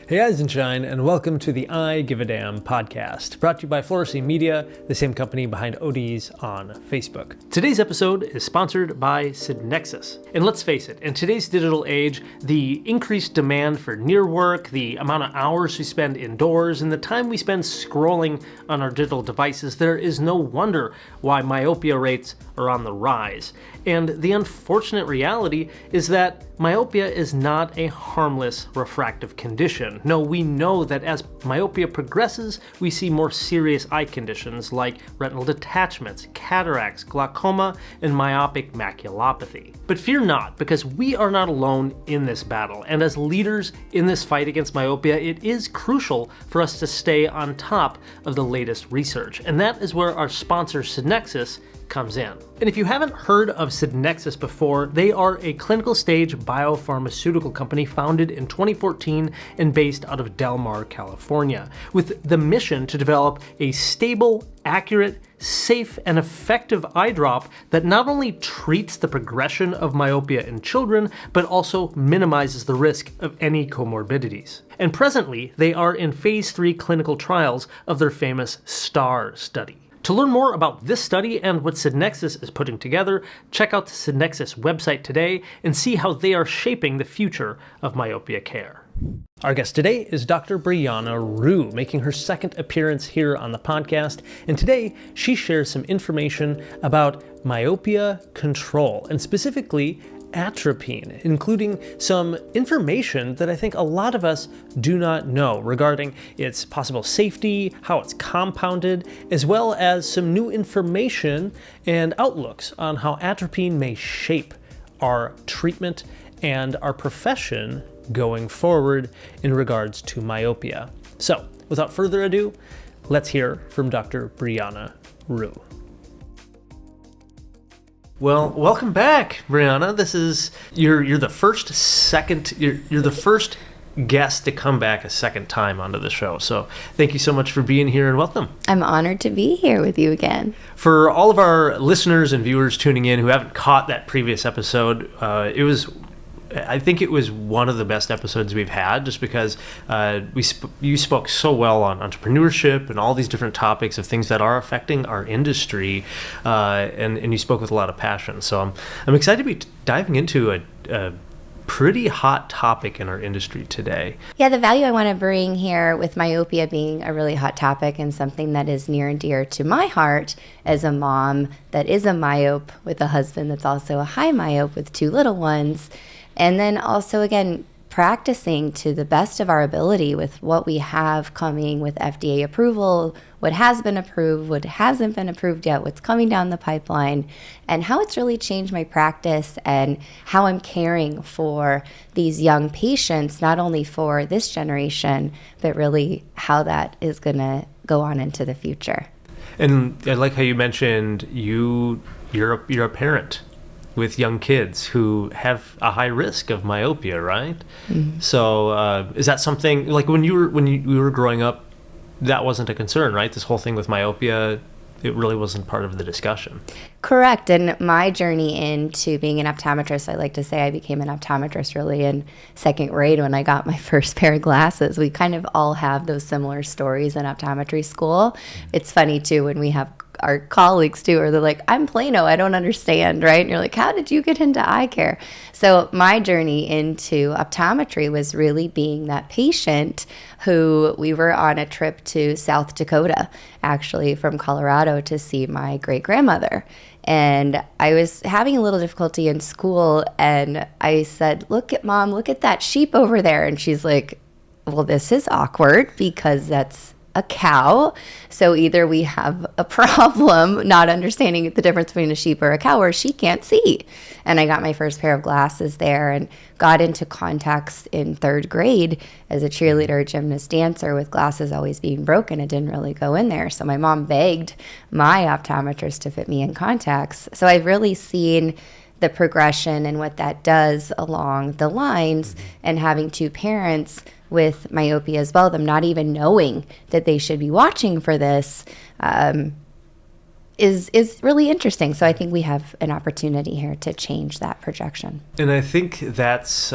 Hey guys and shine, and welcome to the I Give a Damn podcast, brought to you by Fluorescene Media, the same company behind ODs on Facebook. Today's episode is sponsored by Synexus. And let's face it, in today's digital age, the increased demand for near work, the amount of hours we spend indoors, and the time we spend scrolling on our digital devices, there is no wonder why myopia rates are on the rise. And the unfortunate reality is that myopia is not a harmless refractive condition. No, we know that as myopia progresses, we see more serious eye conditions like retinal detachments, cataracts, glaucoma, and myopic maculopathy. But fear not, because we are not alone in this battle, and as leaders in this fight against myopia, it is crucial for us to stay on top of the latest research, and that is where our sponsor Synexus comes in. And if you haven't heard of Synexus before, they are a clinical stage biopharmaceutical company founded in 2014 and based out of Del Mar, California, with the mission to develop a stable, accurate, safe, and effective eye drop that not only treats the progression of myopia in children, but also minimizes the risk of any comorbidities. And presently, they are in phase 3 clinical trials of their famous STAR study. To learn more about this study and what Synexus is putting together, check out the Synexus website today and see how they are shaping the future of myopia care. Our guest today is Dr. Brianna Rhue, making her second appearance here on the podcast, and today she shares some information about myopia control, and specifically Atropine, including some information that I think a lot of us do not know regarding its possible safety, how it's compounded, as well as some new information and outlooks on how atropine may shape our treatment and our profession going forward in regards to myopia. So, without further ado, let's hear from Dr. Brianna Rhue. Well, welcome back, Brianna. This is you're the first guest to come back a second time onto the show. So thank you so much for being here and welcome. I'm honored to be here with you again. For all of our listeners and viewers tuning in who haven't caught that previous episode, I think it was one of the best episodes we've had, just because you spoke so well on entrepreneurship and all these different topics of things that are affecting our industry, and you spoke with a lot of passion. So I'm excited to be diving into a pretty hot topic in our industry today. Yeah, the value I want to bring here with myopia being a really hot topic and something that is near and dear to my heart as a mom that is a myope with a husband that's also a high myope with 2 little ones. And then also, again, practicing to the best of our ability with what we have coming with FDA approval, what has been approved, what hasn't been approved yet, what's coming down the pipeline, and how it's really changed my practice and how I'm caring for these young patients, not only for this generation, but really how that is going to go on into the future. And I like how you mentioned you're a parent with young kids who have a high risk of myopia, right? Mm-hmm. So is that something, like when you were growing up, that wasn't a concern, right? This whole thing with myopia, it really wasn't part of the discussion. Correct. And my journey into being an optometrist, I like to say I became an optometrist really in 2nd grade when I got my first pair of glasses. We kind of all have those similar stories in optometry school. It's funny too when we have our colleagues too, or they're like, I'm Plano, I don't understand, right? And you're like, how did you get into eye care? So my journey into optometry was really being that patient who we were on a trip to South Dakota, actually from Colorado, to see my great-grandmother. And I was having a little difficulty in school, and I said, look at Mom, look at that sheep over there. And she's like, well, this is awkward because that's a cow. So either we have a problem not understanding the difference between a sheep or a cow, or she can't see. And I got my first pair of glasses there and got into contacts in 3rd grade as a cheerleader, gymnast, dancer, with glasses always being broken. It didn't really go in there. So my mom begged my optometrist to fit me in contacts. So I've really seen the progression and what that does along the lines, and having 2 parents with myopia as well, them not even knowing that they should be watching for this, is really interesting. So I think we have an opportunity here to change that projection. And I think that's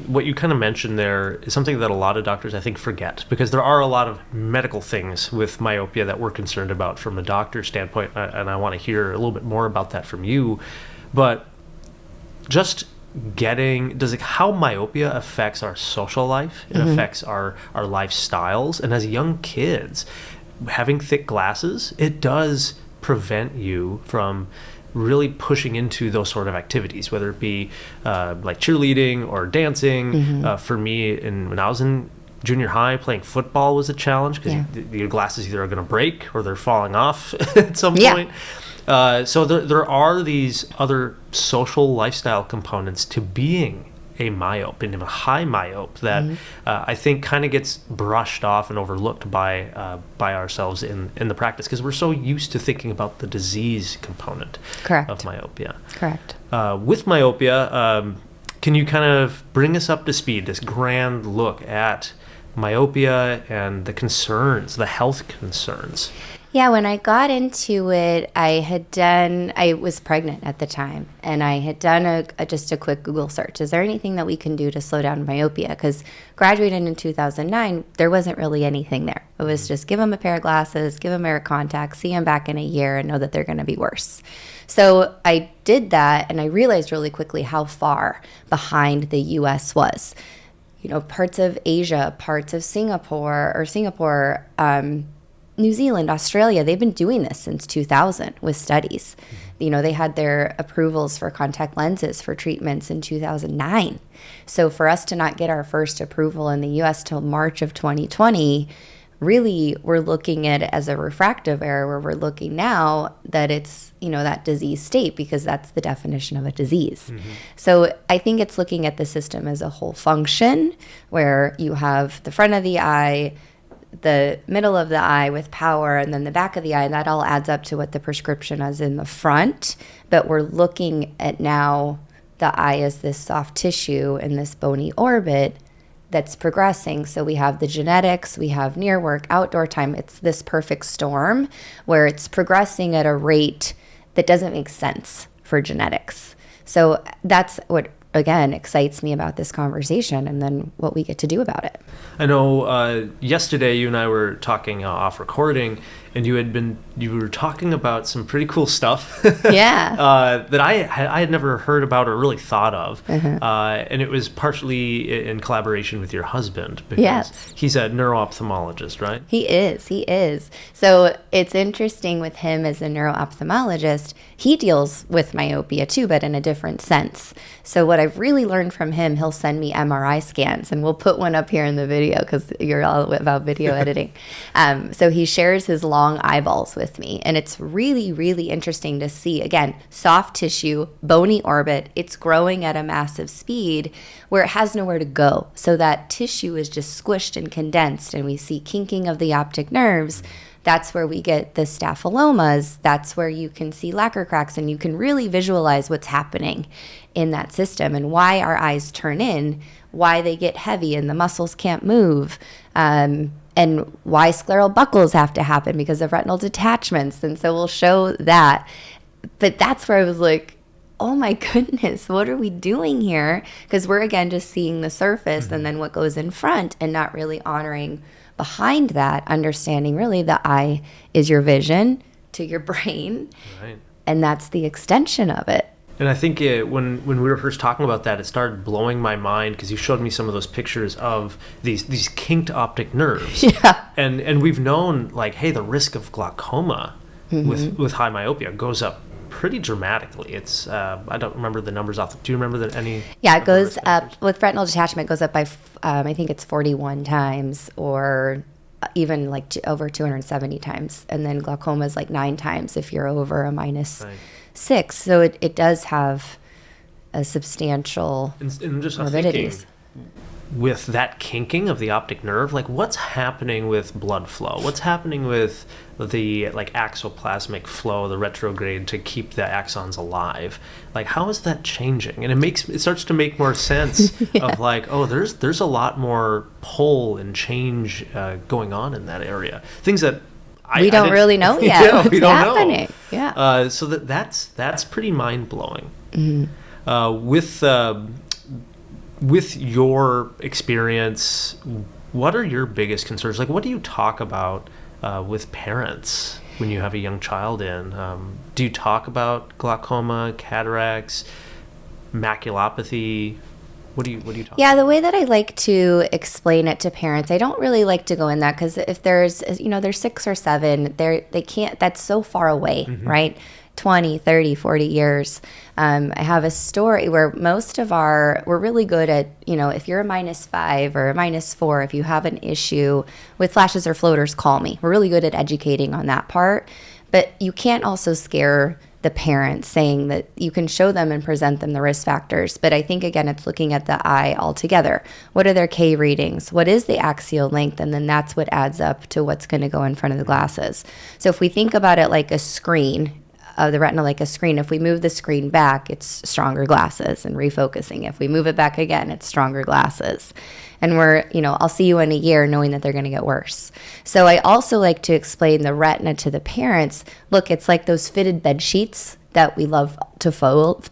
what you kind of mentioned there is something that a lot of doctors, I think, forget, because there are a lot of medical things with myopia that we're concerned about from a doctor's standpoint, and I want to hear a little bit more about that from you. But just how myopia affects our social life, it affects our lifestyles, and as young kids, having thick glasses, it does prevent you from really pushing into those sort of activities, whether it be like cheerleading or dancing. For me, when I was in junior high, playing football was a challenge because your glasses either are going to break or they're falling off at some point. So there are these other social lifestyle components to being a myope, and a high myope, that I think kind of gets brushed off and overlooked by ourselves in the practice, because we're so used to thinking about the disease component of myopia. Correct. With myopia, can you kind of bring us up to speed, this grand look at myopia and the concerns, the health concerns? Yeah, when I got into it, I was pregnant at the time, and I had done just a quick Google search. Is there anything that we can do to slow down myopia? Because graduating in 2009, there wasn't really anything there. It was just give them a pair of glasses, give them a pair of contacts, see them back in a year, and know that they're going to be worse. So I did that, and I realized really quickly how far behind the U.S. was. Parts of Asia, parts of Singapore, New Zealand, Australia, they've been doing this since 2000 with studies. They had their approvals for contact lenses for treatments in 2009. So for us to not get our first approval in the US till March of 2020, really we're looking at it as a refractive error, where we're looking now that it's, that disease state, because that's the definition of a disease. So I think it's looking at the system as a whole function, where you have the front of the eye, the middle of the eye with power, and then the back of the eye, and that all adds up to what the prescription is in the front. But we're looking at now the eye as this soft tissue in this bony orbit that's progressing. So we have the genetics, we have near work, outdoor time. It's this perfect storm where it's progressing at a rate that doesn't make sense for genetics. So that's what, again, excites me about this conversation, and then what we get to do about it. I know yesterday you and I were talking off recording, and you were talking about some pretty cool stuff that I had never heard about or really thought of. And it was partially in collaboration with your husband, because he's a neuro-ophthalmologist, right? He is. So it's interesting with him as a neuro-ophthalmologist. He deals with myopia too, but in a different sense. So what I've really learned from him, he'll send me MRI scans, and we'll put one up here in the video because you're all about video editing. So he shares his long eyeballs with me, and it's really, really interesting to see, again, soft tissue, bony orbit. It's growing at a massive speed where it has nowhere to go. So that tissue is just squished and condensed, and we see kinking of the optic nerves. That's where we get the staphylomas. That's where you can see lacquer cracks, and you can really visualize what's happening in that system and why our eyes turn in, why they get heavy and the muscles can't move, and why scleral buckles have to happen because of retinal detachments. And so we'll show that. But that's where I was like, oh my goodness, what are we doing here? Because we're, again, just seeing the surface and then what goes in front, and not really honoring behind that, understanding really the eye is your vision to your brain. Right. And that's the extension of it. And I think when we were first talking about that, it started blowing my mind, because you showed me some of those pictures of these kinked optic nerves. Yeah. And we've known, like, hey, the risk of glaucoma with high myopia goes up pretty dramatically. It's I don't remember the numbers off. Do you remember any? Yeah, it goes up with retinal detachment. It goes up by I think it's 41 times, or even like over 270 times. And then glaucoma is like 9 times if you're over a minus 6. So it does have a substantial and just morbidities. With that kinking of the optic nerve, like, what's happening with blood flow? What's happening with the, like, axoplasmic flow, the retrograde, to keep the axons alive? Like, how is that changing? And it starts to make more sense of, like, oh, there's a lot more pull and change going on in that area. Things that we don't really know yet. What's happening? Know. Yeah. So that's pretty mind blowing. Mm-hmm. With with your experience, what are your biggest concerns? Like, what do you talk about with parents when you have a young child in? Do you talk about glaucoma, cataracts, maculopathy? What do you talk Yeah, about? the way that I like to explain it to parents, I don't really like to go in that because if there's 6 or 7, they can't, that's so far away, right? 20, 30, 40 years. I have a story where we're really good at, if you're a -5 or a -4, if you have an issue with flashes or floaters, call me. We're really good at educating on that part. But you can't also scare the parents saying that you can show them and present them the risk factors. But I think, again, it's looking at the eye altogether. What are their K readings? What is the axial length? And then that's what adds up to what's going to go in front of the glasses. So if we think about it like a screen, the retina like a screen, if we move the screen back, it's stronger glasses and refocusing. If we move it back again, it's stronger glasses. And I'll see you in a year knowing that they're going to get worse. So I also like to explain the retina to the parents. Look, it's like those fitted bed sheets that we love to fold,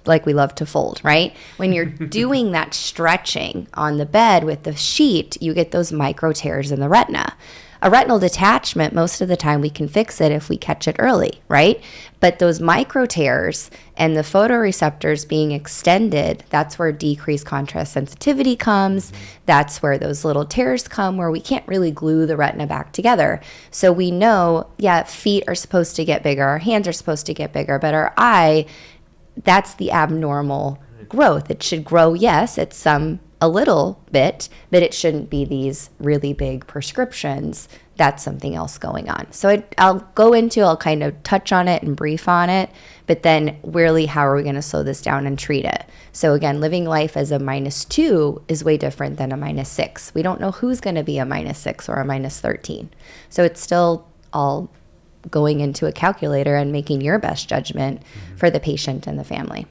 right? When you're doing that stretching on the bed with the sheet, you get those micro tears in the retina. A retinal detachment, most of the time we can fix it if we catch it early, right? But those micro tears and the photoreceptors being extended, that's where decreased contrast sensitivity comes. That's where those little tears come where we can't really glue the retina back together. So we know, feet are supposed to get bigger, our hands are supposed to get bigger, but our eye, that's the abnormal growth. It should grow, yes, at a little bit, but it shouldn't be these really big prescriptions. That's something else going on. So I'll kind of touch on it and brief on it, but then really how are we going to slow this down and treat it? So again, living life as a -2 is way different than a -6. We don't know who's going to be a -6 or a -13. So it's still all going into a calculator and making your best judgment for the patient and the family.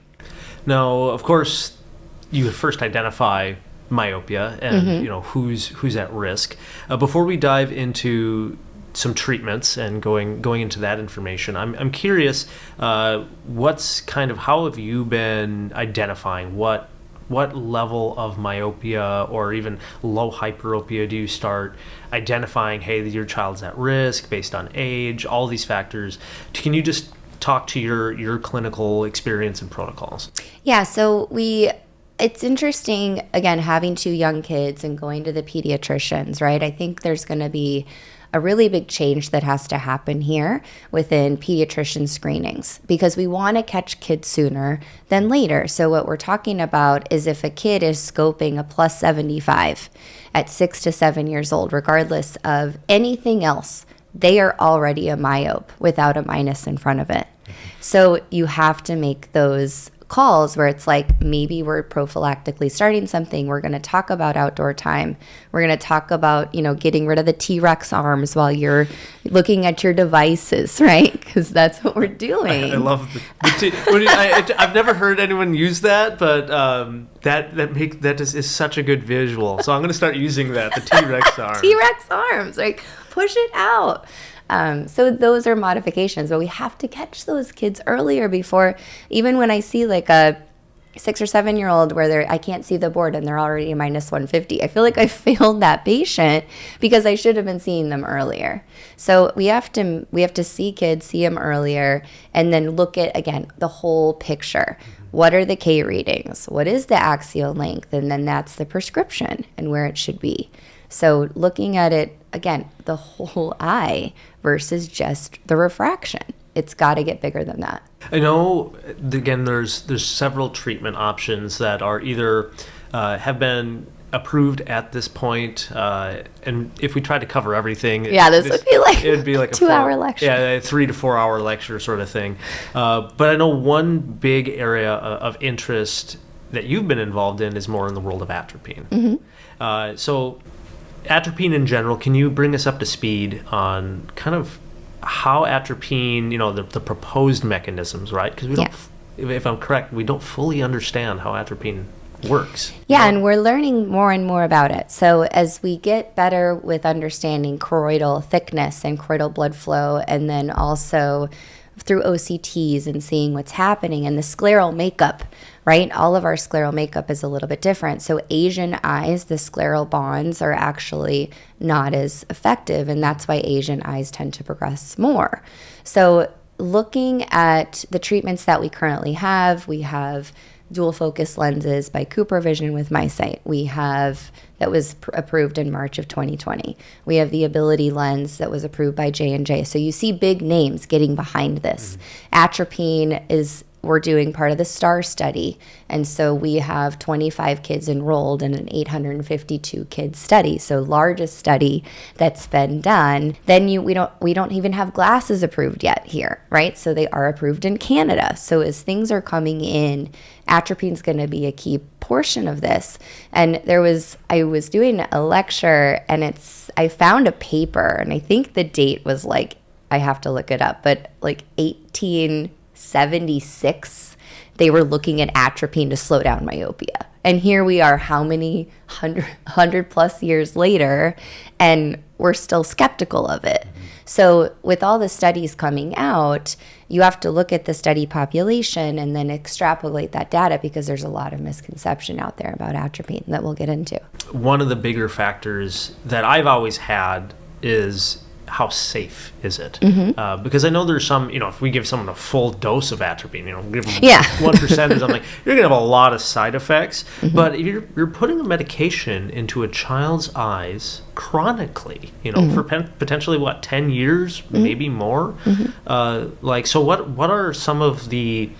Now, of course, you first identify myopia and who's at risk. Before we dive into some treatments and going into that information, I'm curious, how have you been identifying what level of myopia or even low hyperopia do you start identifying? Hey, your child's at risk based on age, all these factors. Can you just talk to your clinical experience and protocols? Yeah, so it's interesting, again, having 2 young kids and going to the pediatricians, right? I think there's going to be a really big change that has to happen here within pediatrician screenings because we want to catch kids sooner than later. So what we're talking about is if a kid is scoping a +75 at 6 to 7 years old, regardless of anything else, they are already a myope without a minus in front of it. So you have to make those calls where it's like, maybe we're prophylactically starting something. We're going to talk about outdoor time. We're going to talk about, getting rid of the T-Rex arms while you're looking at your devices, right? Because that's what we're doing. I love I've never heard anyone use that, but that is such a good visual. So I'm going to start using that, the T-Rex arms. T-Rex arms, like push it out. So those are modifications, but we have to catch those kids earlier before, even when I see like a 6 or 7 year old where I can't see the board and they're already a -150. I feel like I failed that patient because I should have been seeing them earlier. So we have to see kids, see them earlier, and then look at, again, the whole picture. What are the K readings? What is the axial length? And then that's the prescription and where it should be. So looking at it, again, the whole eye versus just the refraction. It's got to get bigger than that. I know, again, there's several treatment options that are either have been approved at this point, and if we try to cover everything, it would be like a 2-hour lecture. Yeah, a 3 to 4 hour lecture sort of thing. But I know one big area of interest that you've been involved in is more in the world of atropine. So atropine in general, can you bring us up to speed on kind of how atropine, the proposed mechanisms, right? Because we don't, if I'm correct, we don't fully understand how atropine works. Yeah, and we're learning more and more about it. So as we get better with understanding choroidal thickness and choroidal blood flow, and then also through OCTs and seeing what's happening and the scleral makeup right? All of our scleral makeup is a little bit different. So Asian eyes, the scleral bonds are actually not as effective, and that's why Asian eyes tend to progress more. So looking at the treatments that we currently have, we have dual focus lenses by Cooper Vision with MiSight. We have that was approved in March of 2020. We have the Ability lens that was approved by J&J. So you see big names getting behind this. Atropine we're doing part of the STAR study. And so we have 25 kids enrolled in an 852 kid study. So largest study that's been done. Then we don't even have glasses approved yet here, right? So they are approved in Canada. So as things are coming in, Atropine's going to be a key portion of this. And I was doing a lecture, and I found a paper, and I think the date was I have to look it up, but 1876, they were looking at atropine to slow down myopia. And here we are, how many hundred plus years later, and we're still skeptical of it. So with all the studies coming out, you have to look at the study population and then extrapolate that data, because there's a lot of misconception out there about atropine that we'll get into. One of the bigger factors that I've always had is how safe is it? Because I know there's some, if we give someone a full dose of atropine, give them 1% or something, you're going to have a lot of side effects. But if you're putting a medication into a child's eyes chronically, for potentially 10 years, maybe more. So what are some of the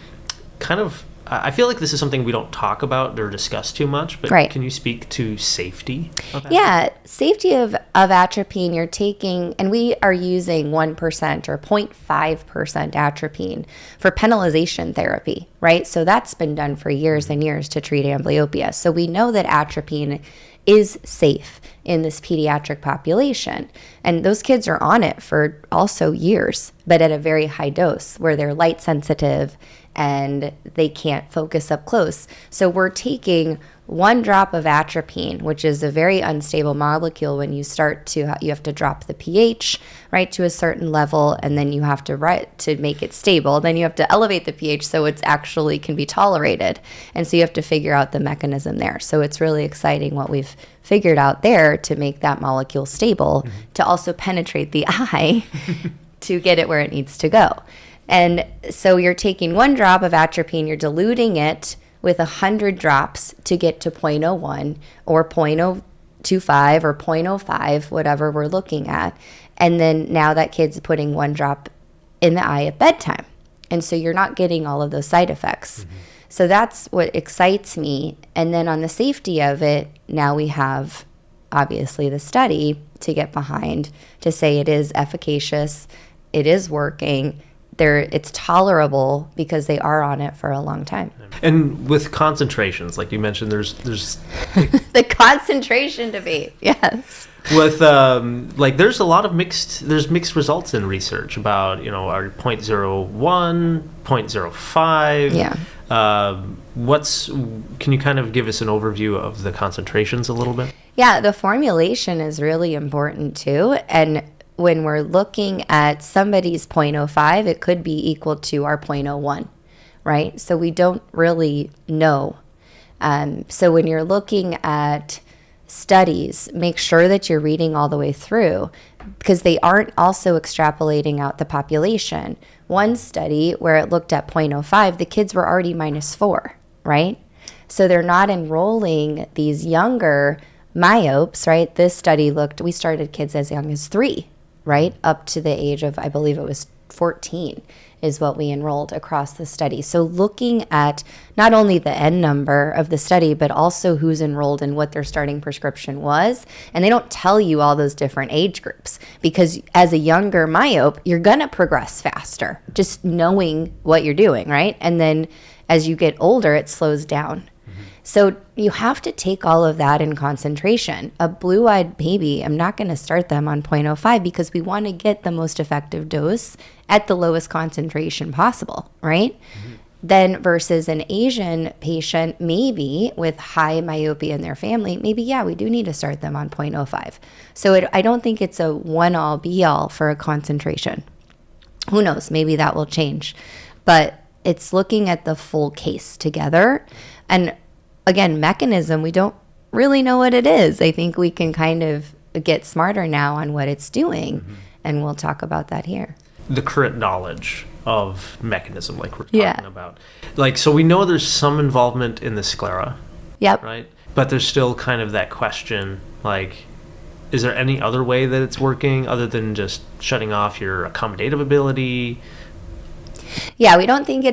kind of, I feel like this is something we don't talk about or discuss too much, but Can you speak to safety of atropine? Yeah, safety of atropine, you're taking, and we are using 1% or 0.5% atropine for penalization therapy, right? So that's been done for years and years to treat amblyopia. So we know that atropine is safe in this pediatric population. And those kids are on it for also years, but at a very high dose where they're light sensitive and they can't focus up close. So we're taking 1 drop of atropine, which is a very unstable molecule. When you you have to drop the pH, right, to a certain level, and then you have to make it stable. Then you have to elevate the pH so it's actually can be tolerated. And so you have to figure out the mechanism there. So it's really exciting what we've figured out there to make that molecule stable, to also penetrate the eye to get it where it needs to go. And so you're taking 1 drop of atropine, you're diluting it with 100 drops to get to 0.01 or 0.025 or 0.05, whatever we're looking at. And then now that kid's putting 1 drop in the eye at bedtime. And so you're not getting all of those side effects. So that's what excites me. And then on the safety of it, now we have obviously the study to get behind to say it is efficacious, it is working, it's tolerable because they are on it for a long time. And with concentrations, like you mentioned, there's the concentration debate, yes. With there's a lot of mixed results in research about our 0.01, 0.05. Yeah. Can you kind of give us an overview of the concentrations a little bit? Yeah, the formulation is really important too, and when we're looking at somebody's 0.05, it could be equal to our 0.01, right? So we don't really know. So when you're looking at studies, make sure that you're reading all the way through, because they aren't also extrapolating out the population. One study where it looked at 0.05, the kids were already -4, right? So they're not enrolling these younger myopes, right? This study we started kids as young as 3, right? Up to the age of, I believe it was 14 is what we enrolled across the study. So looking at not only the N number of the study, but also who's enrolled and what their starting prescription was. And they don't tell you all those different age groups, because as a younger myope, you're going to progress faster, just knowing what you're doing, right? And then as you get older, it slows down. So you have to take all of that in concentration. A blue-eyed baby, I'm not going to start them on 0.05 because we want to get the most effective dose at the lowest concentration possible, right? Then versus an Asian patient, maybe with high myopia in their family, maybe, we do need to start them on 0.05. So I don't think it's a one-all, be-all for a concentration. Who knows? Maybe that will change. But it's looking at the full case together. And again, mechanism, we don't really know what it is. I think we can kind of get smarter now on what it's doing, and we'll talk about that here. The current knowledge of mechanism, like we're talking about. Like, so we know there's some involvement in the sclera, Yep. right? But there's still kind of that question, like, is there any other way that it's working other than just shutting off your accommodative ability? Yeah, we don't think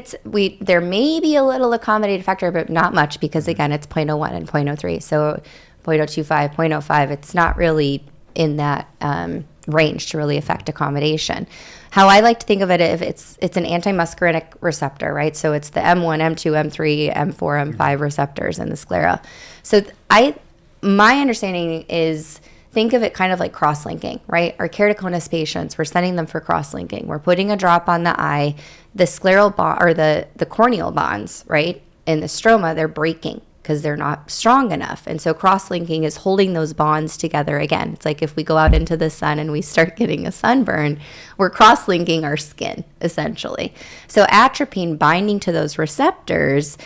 there may be a little accommodative factor, but not much, because again, it's 0.01 and 0.03. So 0.025, 0.05, it's not really in that range to really affect accommodation. How I like to think of it, if it's an anti-muscarinic receptor, right? So it's the M1, M2, M3, M4, M5 receptors in the sclera. So my understanding is, think of it kind of like cross-linking, right? Our keratoconus patients, we're sending them for cross-linking. We're putting a drop on the eye. The scleral bond, or the corneal bonds, right, in the stroma, they're breaking because they're not strong enough. And so cross-linking is holding those bonds together again. It's like if we go out into the sun and we start getting a sunburn, we're cross-linking our skin, essentially. So atropine binding to those receptors,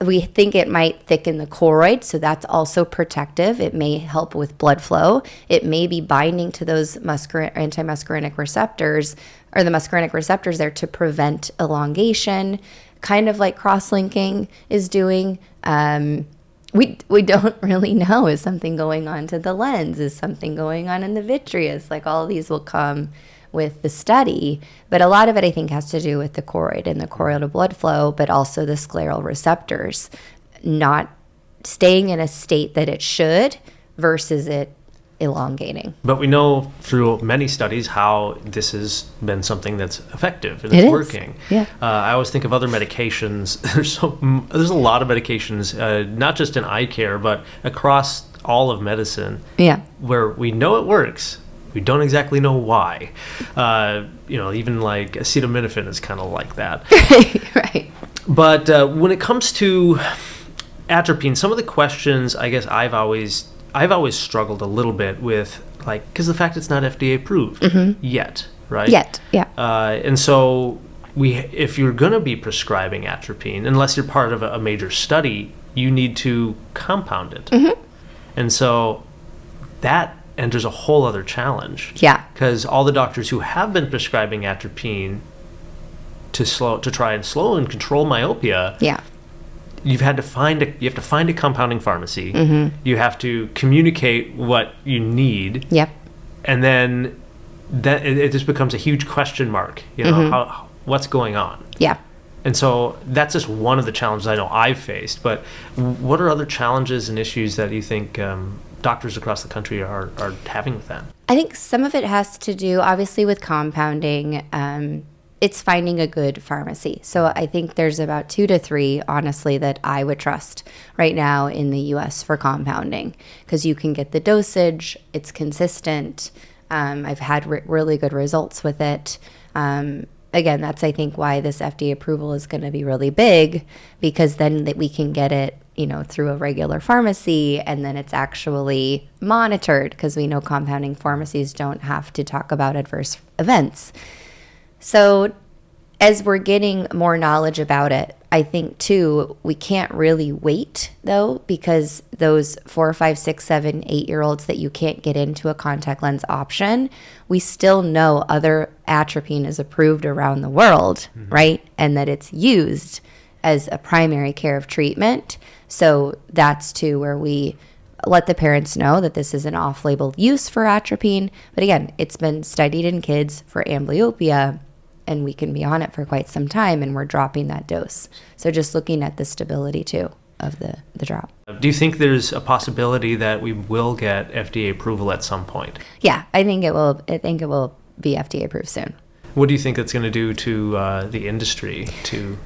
we think it might thicken the choroid, so that's also protective. It may help with blood flow. It may be binding to those anti-muscarinic receptors, or the muscarinic receptors there, to prevent elongation, kind of like cross-linking is doing. We don't really know. Is something going on to the lens? Is something going on in the vitreous? Like, all of these will come with the study, but a lot of it I think has to do with the choroid and the choroidal blood flow, but also the scleral receptors not staying in a state that it should versus it elongating. But we know through many studies how this has been something that's effective and it's working. Yeah. I always think of other medications. There's a lot of medications, not just in eye care, but across all of medicine, where we know it works. We don't exactly know why. Even like acetaminophen is kind of like that. Right. But when it comes to atropine, some of the questions, I guess I've always struggled a little bit with, like, because the fact it's not FDA approved yet, right? Yet, yeah. And so if you're going to be prescribing atropine, unless you're part of a major study, you need to compound it. And so that enters a whole other challenge. Yeah. Because all the doctors who have been prescribing atropine to try and slow and control myopia, you have to find a compounding pharmacy. You have to communicate what you need. Yep. And then it just becomes a huge question mark. What's going on? Yeah. And so that's just one of the challenges I know I've faced. But what are other challenges and issues that you think doctors across the country are having with that? I think some of it has to do, obviously, with compounding. It's finding a good pharmacy. So I think there's about 2 to 3, honestly, that I would trust right now in the U.S. for compounding, because you can get the dosage, it's consistent. I've had really good results with it. Again, that's, I think, why this FDA approval is going to be really big, because then that we can get it, through a regular pharmacy, and then it's actually monitored, because we know compounding pharmacies don't have to talk about adverse events. So as we're getting more knowledge about it, I think, too, we can't really wait, though, because those 4, 5, 6, 7, 8-year-olds that you can't get into a contact lens option, we still know other atropine is approved around the world, right? And that it's used as a primary care of treatment. So that's, too, where we let the parents know that this is an off-label use for atropine. But again, it's been studied in kids for amblyopia, and we can be on it for quite some time, and we're dropping that dose. So just looking at the stability, too, of the drop. Do you think there's a possibility that we will get FDA approval at some point? Yeah, I think it will. I think it will be FDA approved soon. What do you think that's going to do to the industry, to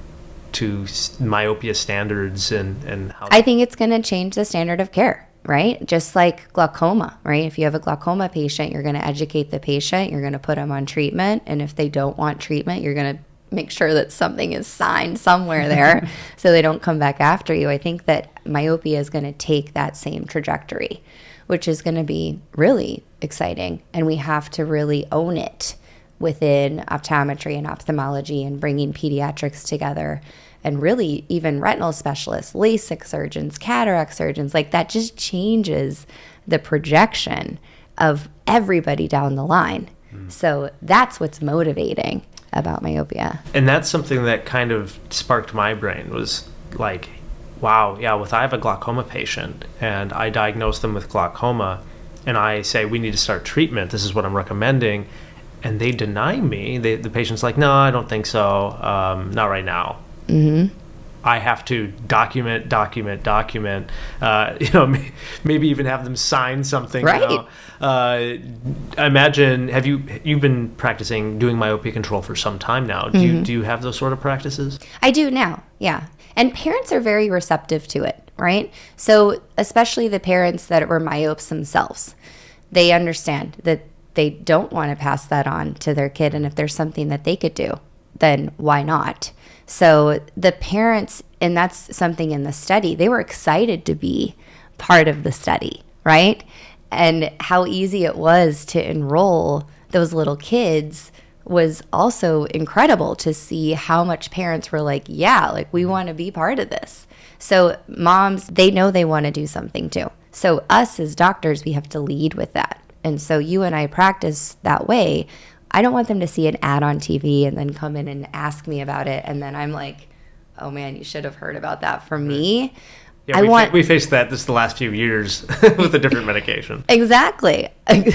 myopia standards, and how? I think it's going to change the standard of care, right? Just like glaucoma, right? If you have a glaucoma patient, you're going to educate the patient, you're going to put them on treatment, and if they don't want treatment, you're going to make sure that something is signed somewhere there so they don't come back after you. I think that myopia is going to take that same trajectory, which is going to be really exciting, and we have to really own it. within optometry and ophthalmology and bringing pediatrics together, and really even retinal specialists, LASIK surgeons, cataract surgeons, like that just changes the projection of everybody down the line. So that's what's motivating about myopia. And that's something that kind of sparked my brain, was like, wow, yeah, I have a glaucoma patient and I diagnose them with glaucoma and I say, we need to start treatment. This is what I'm recommending. And they deny me. The patient's like, no, I don't think so. Not right now. Mm-hmm. I have to document. Maybe even have them sign something. Right. I imagine, you've been practicing doing myopia control for some time now. Do you have those sort of practices? I do now, yeah. And parents are very receptive to it, right? So especially the parents that were myopes themselves, they understand that they don't want to pass that on to their kid. And if there's something that they could do, then why not? So the parents, and that's something in the study, they were excited to be part of the study, right? And how easy it was to enroll those little kids was also incredible, to see how much parents were like, yeah, like we want to be part of this. So moms, they know they want to do something too. So us as doctors, we have to lead with that. And so you and I practice that way. I don't want them to see an ad on TV and then come in and ask me about it. And then I'm like, oh man, you should have heard about that from me. Yeah, we faced that the last few years with a different medication. Exactly.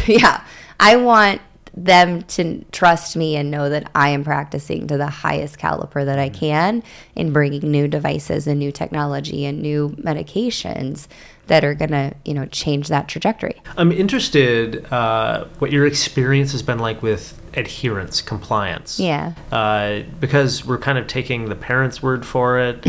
Yeah. I want them to trust me and know that I am practicing to the highest caliber that I can in bringing new devices and new technology and new medications that are going to, change that trajectory. I'm interested what your experience has been like with adherence, compliance. Yeah. Because we're kind of taking the parents' word for it.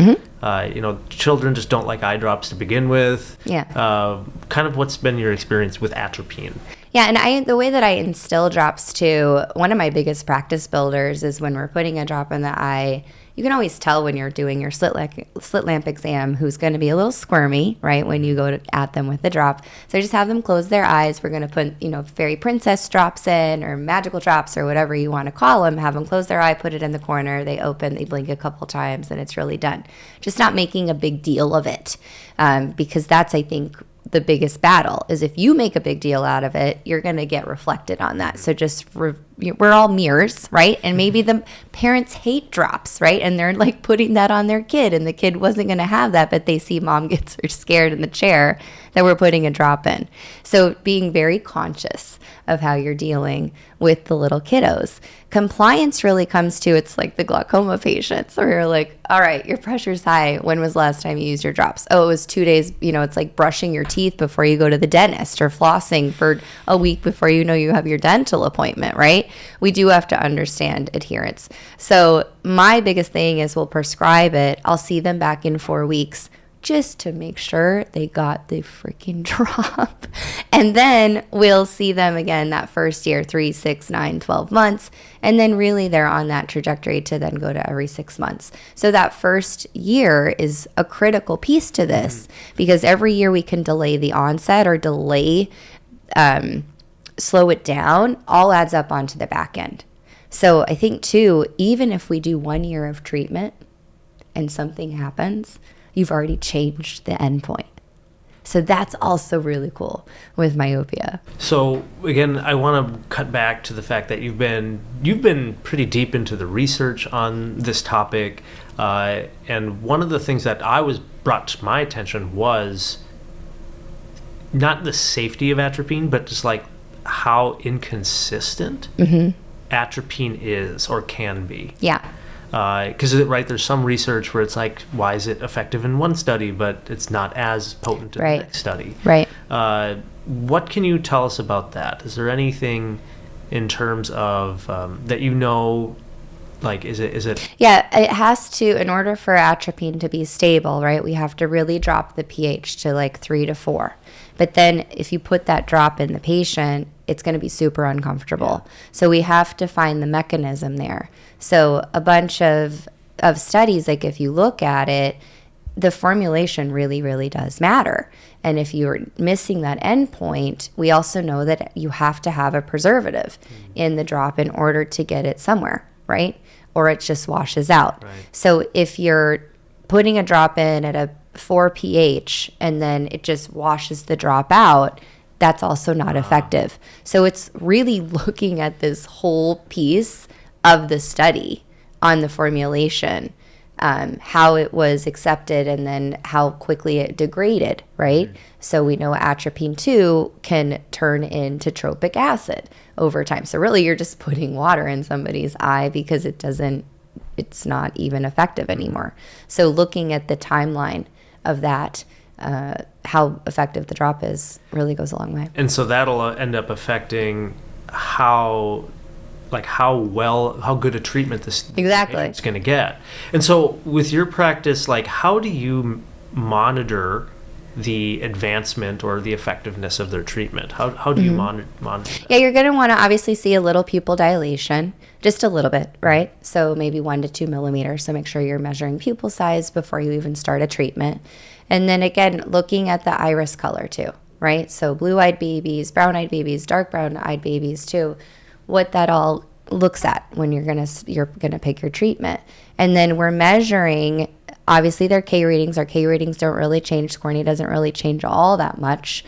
Children just don't like eye drops to begin with. Yeah. Kind of what's been your experience with Atropine? Yeah, and the way that I instill drops too, one of my biggest practice builders is when we're putting a drop in the eye, you can always tell when you're doing your slit lamp exam who's going to be a little squirmy, right, when you go at them with the drop. So just have them close their eyes. We're going to put, fairy princess drops in, or magical drops, or whatever you want to call them. Have them close their eye, put it in the corner. They open, they blink a couple times, and it's really done. Just not making a big deal of it, because that's, I think, the biggest battle is if you make a big deal out of it, you're going to get reflected on that. So we're all mirrors, right? And maybe the parents hate drops, right? And they're like putting that on their kid, and the kid wasn't going to have that, but they see mom gets her scared in the chair that we're putting a drop in. So being very conscious of how you're dealing with the little kiddos. Compliance really comes to, it's like the glaucoma patients where you're like, all right, your pressure's high. When was the last time you used your drops? Oh, it was 2 days. It's like brushing your teeth before you go to the dentist, or flossing for a week before you have your dental appointment, right? We do have to understand adherence. So my biggest thing is we'll prescribe it. I'll see them back in 4 weeks just to make sure they got the freaking drop. And then we'll see them again that first year, 3, 6, 9, 12 months. And then really they're on that trajectory to then go to every 6 months. So that first year is a critical piece to this, because every year we can delay the onset or slow it down, all adds up onto the back end. So I think too, even if we do 1 year of treatment and something happens, you've already changed the endpoint. So that's also really cool with myopia. So again, I want to cut back to the fact that you've been pretty deep into the research on this topic, and one of the things that was brought to my attention was not the safety of atropine, but just like how inconsistent atropine is or can be. Yeah. Because there's some research where it's like, why is it effective in one study, but it's not as potent in the next study? Right. What can you tell us about that? Is there anything in terms of that like, is it? Yeah, it has to, in order for atropine to be stable, right, we have to really drop the pH to like 3 to 4. But then if you put that drop in the patient, it's going to be super uncomfortable. Yeah. So we have to find the mechanism there. So a bunch of studies, like if you look at it, the formulation really, really does matter. And if you're missing that endpoint, we also know that you have to have a preservative in the drop in order to get it somewhere, right? Or it just washes out. Right. So if you're putting a drop in at a 4 pH and then it just washes the drop out, that's also not effective. So it's really looking at this whole piece of the study on the formulation, how it was accepted and then how quickly it degraded, right? So we know atropine 2 can turn into tropic acid over time. So really you're just putting water in somebody's eye because it's not even effective anymore. So looking at the timeline of that, how effective the drop is really goes a long way. And so that'll end up affecting how good a treatment this patient's going to get. And so with your practice, like how do you monitor the advancement or the effectiveness of their treatment? How do you monitor that? Yeah, you're going to want to obviously see a little pupil dilation, just a little bit, right? So maybe 1 to 2 millimeters. So make sure you're measuring pupil size before you even start a treatment. And then again, looking at the iris color too, right? So blue-eyed babies, brown-eyed babies, dark brown-eyed babies too, what that all looks at when you're gonna pick your treatment. And then we're measuring obviously their K readings. Our K readings don't really change. Cornea doesn't really change all that much.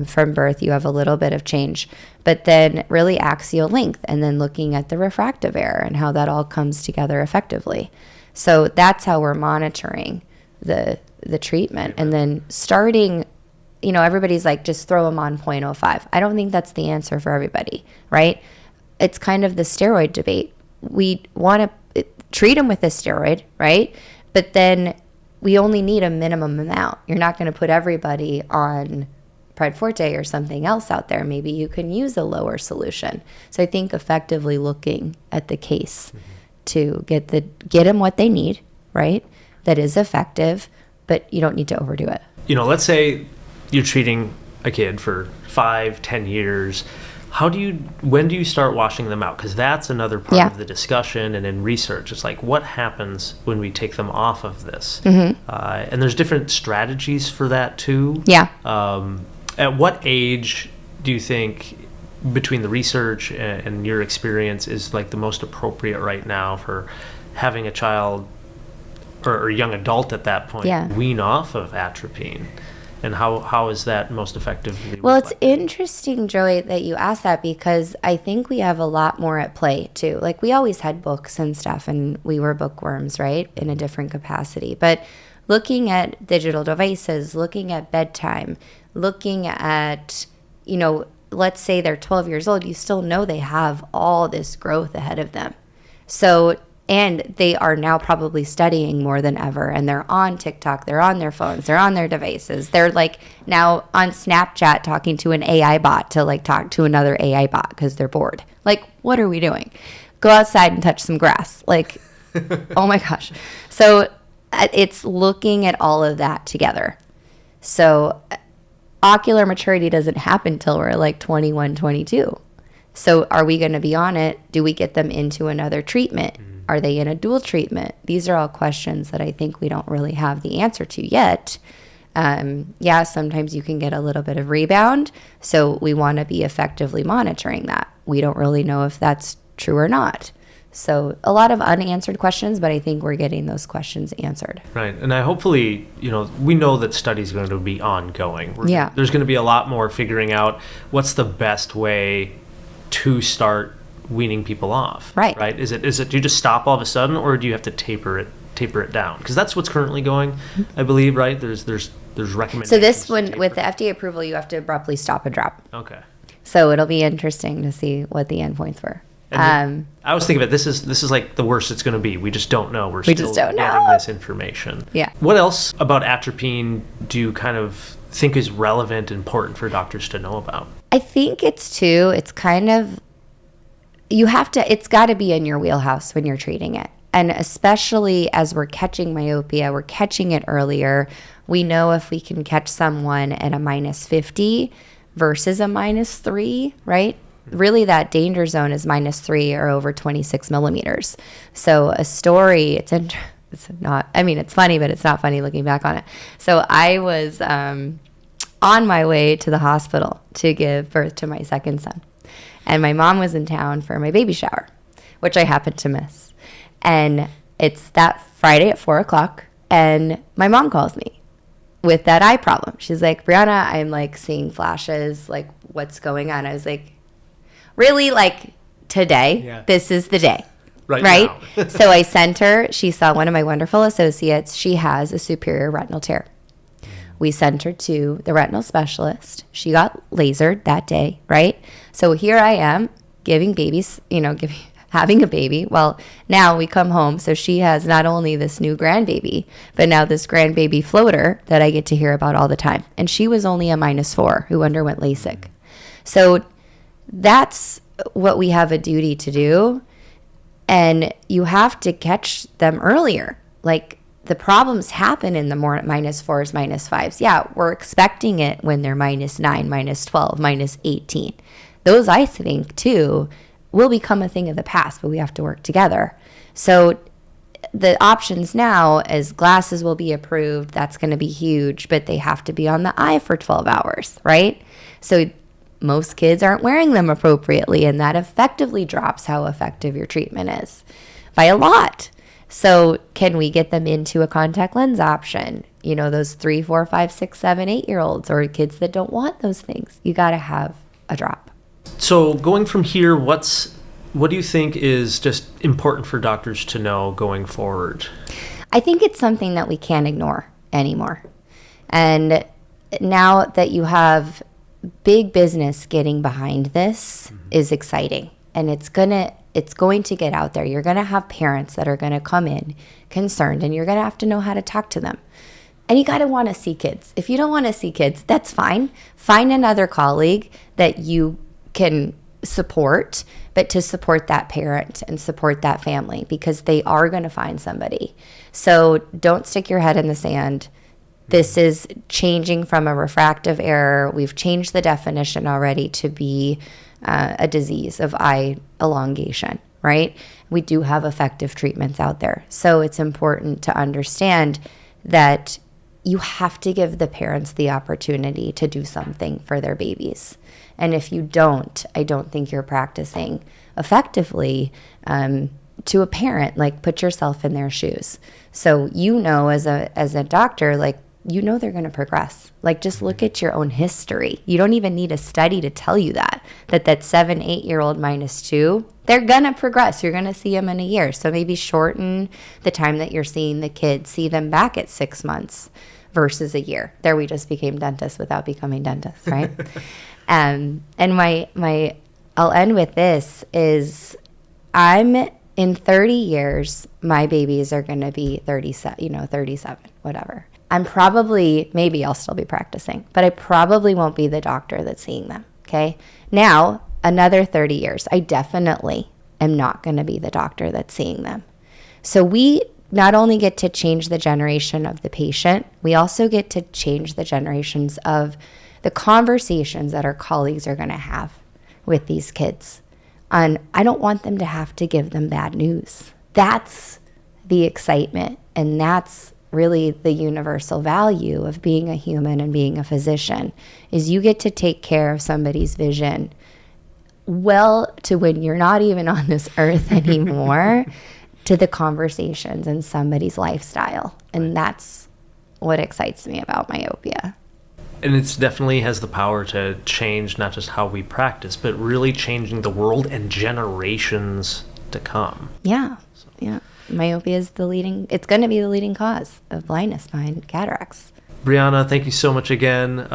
From birth, you have a little bit of change. But then really axial length and then looking at the refractive error and how that all comes together effectively. So that's how we're monitoring the treatment. And then starting, everybody's like, just throw them on 0.05. I don't think that's the answer for everybody, right? It's kind of the steroid debate. We want to treat them with a steroid, right? But then we only need a minimum amount. You're not going to put everybody on Pred Forte or something else out there. Maybe you can use a lower solution. So I think effectively looking at the case to get them what they need, right? That is effective, but you don't need to overdo it. Let's say you're treating a kid for 5-10 years. When do you start washing them out? Because that's another part of the discussion and in research. It's like, what happens when we take them off of this? And there's different strategies for that too. Yeah. At what age do you think, between the research and your experience, is like the most appropriate right now for having a child or young adult at that point wean off of atropine? And how is that most effectively? Well, it's interesting, Joey, that you asked that because I think we have a lot more at play, too. Like, we always had books and stuff, and we were bookworms, right, in a different capacity. But looking at digital devices, looking at bedtime, looking at, let's say they're 12 years old, you still know they have all this growth ahead of them. So, and they are now probably studying more than ever, and they're on TikTok, they're on their phones, they're on their devices. They're like now on Snapchat talking to an AI bot to like talk to another AI bot because they're bored. Like, what are we doing? Go outside and touch some grass. Like, oh my gosh. So it's looking at all of that together. So ocular maturity doesn't happen till we're like 21, 22. So are we going to be on it? Do we get them into another treatment? Are they in a dual treatment? These are all questions that I think we don't really have the answer to yet. Sometimes you can get a little bit of rebound. So we want to be effectively monitoring that. We don't really know if that's true or not. So a lot of unanswered questions, but I think we're getting those questions answered. Right. And hopefully, we know that studies are going to be ongoing. There's going to be a lot more figuring out what's the best way to start weaning people off. Right. Is it do you just stop all of a sudden, or do you have to taper it down? Because that's what's currently going, I believe, right? There's recommendations. So this one, with the FDA approval, you have to abruptly stop a drop. Okay. So it'll be interesting to see what the endpoints were. I was thinking of it. This is like the worst it's going to be. We just don't know. We still getting this information. Yeah. What else about atropine do you kind of think is relevant and important for doctors to know about? I think it's kind of, it's got to be in your wheelhouse when you're treating it. And especially as we're catching myopia, we're catching it earlier. We know if we can catch someone at a -50 versus a -3, right? Really, that danger zone is -3 or over 26 millimeters. So a story, it's not, I mean, it's funny, but it's not funny looking back on it. So I was on my way to the hospital to give birth to my second son. And my mom was in town for my baby shower, which I happened to miss. And it's that Friday at 4:00, and my mom calls me with that eye problem. She's like, Brianna, I'm like seeing flashes, like what's going on? I was like, really? Like today? Yeah. This is the day. Right? So I sent her, she saw one of my wonderful associates. She has a superior retinal tear. We sent her to the retinal specialist. She got lasered that day, right? So here I am giving babies, having a baby. Well, now we come home. So she has not only this new grandbaby, but now this grandbaby floater that I get to hear about all the time. And she was only a -4 who underwent LASIK. So that's what we have a duty to do. And you have to catch them earlier. Like the problems happen in the more -4s, -5s. Yeah, we're expecting it when they're -9, -12, -18. Those, I think, too, will become a thing of the past, but we have to work together. So the options now is glasses will be approved. That's going to be huge, but they have to be on the eye for 12 hours, right? So most kids aren't wearing them appropriately, and that effectively drops how effective your treatment is by a lot. So can we get them into a contact lens option? Those 3, 4, 5, 6, 7, 8-year-olds or kids that don't want those things. You got to have a drop. So going from here, what do you think is just important for doctors to know going forward? I think it's something that we can't ignore anymore. And now that you have big business getting behind this is exciting, and it's going to get out there. You're going to have parents that are going to come in concerned, and you're going to have to know how to talk to them. And you got to want to see kids. If you don't want to see kids, that's fine. Find another colleague that you can support, but to support that parent and support that family, because they are going to find somebody. So don't stick your head in the sand. This is changing from a refractive error. We've changed the definition already to be a disease of eye elongation, right? We do have effective treatments out there. So it's important to understand that you have to give the parents the opportunity to do something for their babies. And if you don't, I don't think you're practicing effectively to a parent. Like, put yourself in their shoes. So as a doctor, like, they're going to progress. Like, just look at your own history. You don't even need a study to tell you that 7, 8-year-old -2, they're going to progress. You're going to see them in a year. So maybe shorten the time that you're seeing the kids, see them back at 6 months versus a year. There, we just became dentists without becoming dentists, right? And I'll end with this is in 30 years, my babies are going to be 37, whatever. Maybe I'll still be practicing, but I probably won't be the doctor that's seeing them, okay? Now, another 30 years, I definitely am not going to be the doctor that's seeing them. So we not only get to change the generation of the patient, we also get to change the generations of the conversations that our colleagues are going to have with these kids. And I don't want them to have to give them bad news. That's the excitement, and that's really the universal value of being a human and being a physician, is you get to take care of somebody's vision well to when you're not even on this earth anymore, to the conversations in somebody's lifestyle. And that's what excites me about myopia. And it definitely has the power to change not just how we practice, but really changing the world and generations to come. Yeah, yeah. Myopia is it's going to be the leading cause of blindness behind cataracts. Brianna, thank you so much again.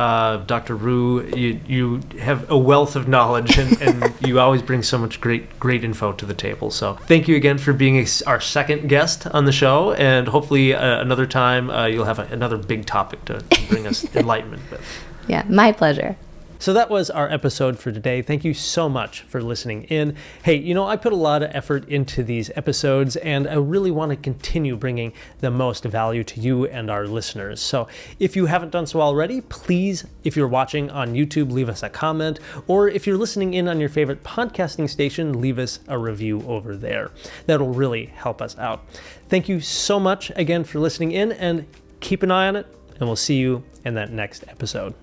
Dr. Rhue, you have a wealth of knowledge, and you always bring so much great info to the table. So thank you again for being our second guest on the show, and hopefully another time you'll have another big topic to bring us enlightenment with. Yeah, my pleasure. So that was our episode for today. Thank you so much for listening in. Hey, I put a lot of effort into these episodes, and I really want to continue bringing the most value to you and our listeners. So if you haven't done so already, please, if you're watching on YouTube, leave us a comment, or if you're listening in on your favorite podcasting station, leave us a review over there. That'll really help us out. Thank you so much again for listening in, and keep an eye on it, and we'll see you in that next episode.